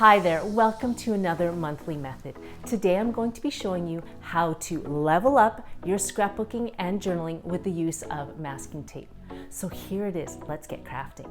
Hi there, welcome to another monthly method. Today I'm going to be showing you how to level up your scrapbooking and journaling with the use of masking tape. So here it is, let's get crafting.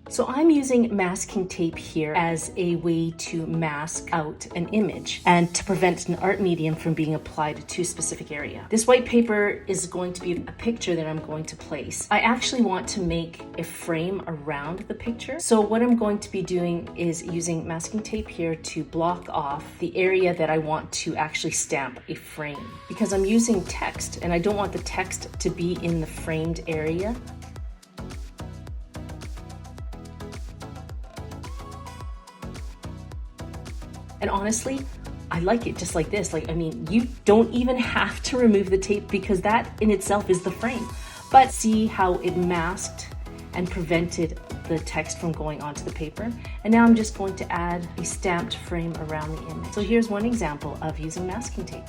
So I'm using masking tape here as a way to mask out an image and to prevent an art medium from being applied to a specific area. This white paper is going to be a picture that I'm going to place. I actually want to make a frame around the picture. So what I'm going to be doing is using masking tape here to block off the area that I want to actually stamp a frame. Because I'm using text and I don't want the text to be in the framed area. And honestly, I like it just like this. You don't even have to remove the tape because that in itself is the frame. But see how it masked and prevented the text from going onto the paper. And now I'm just going to add a stamped frame around the image. So here's one example of using masking tape.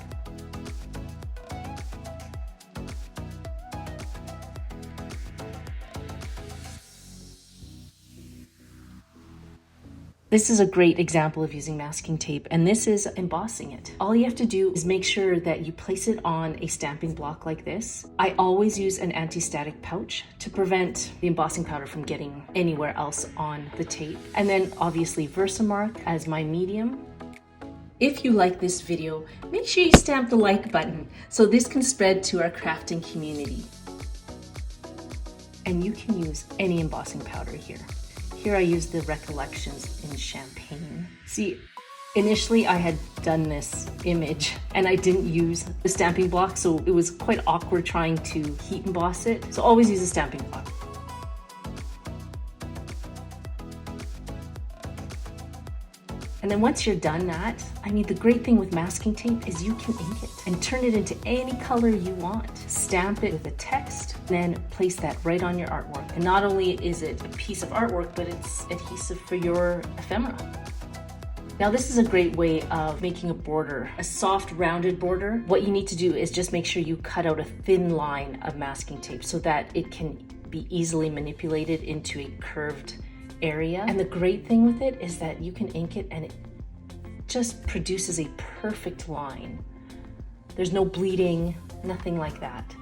This is a great example of using masking tape, and this is embossing it. All you have to do is make sure that you place it on a stamping block like this. I always use an anti-static pouch to prevent the embossing powder from getting anywhere else on the tape. And then obviously Versamark as my medium. If you like this video, make sure you stamp the like button so this can spread to our crafting community. And you can use any embossing powder here. Here I use the Recollections in Champagne. See, initially I had done this image and I didn't use the stamping block, so it was quite awkward trying to heat emboss it. So always use a stamping block. And then once you're done that, the great thing with masking tape is you can ink it and turn it into any color you want. Stamp it with a text, then place that right on your artwork. And not only is it a piece of artwork, but it's adhesive for your ephemera. Now this is a great way of making a border, a soft rounded border. What you need to do is just make sure you cut out a thin line of masking tape so that it can be easily manipulated into a curved area. And the great thing with it is that you can ink it and it just produces a perfect line. There's no bleeding, nothing like that.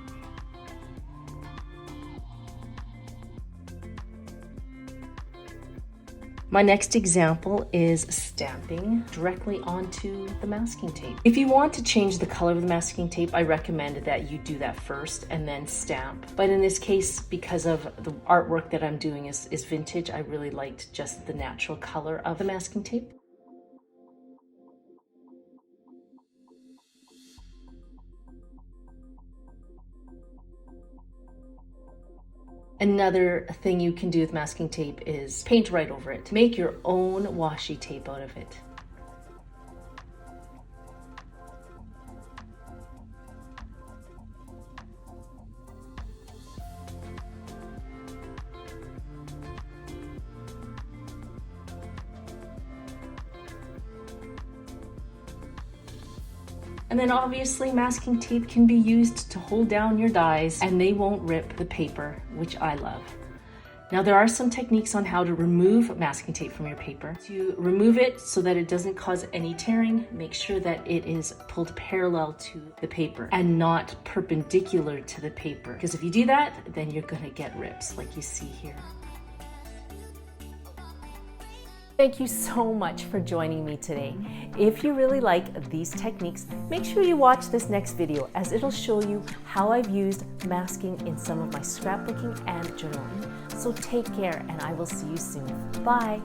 My next example is stamping directly onto the masking tape. If you want to change the color of the masking tape, I recommend that you do that first and then stamp. But in this case, because of the artwork that I'm doing is vintage, I really liked just the natural color of the masking tape. Another thing you can do with masking tape is paint right over it. Make your own washi tape out of it. And then obviously masking tape can be used to hold down your dies and they won't rip the paper, which I love. Now there are some techniques on how to remove masking tape from your paper. To remove it so that it doesn't cause any tearing, make sure that it is pulled parallel to the paper and not perpendicular to the paper. Because if you do that, then you're gonna get rips like you see here. Thank you so much for joining me today. If you really like these techniques, make sure you watch this next video as it'll show you how I've used masking in some of my scrapbooking and journaling. So take care and I will see you soon. Bye.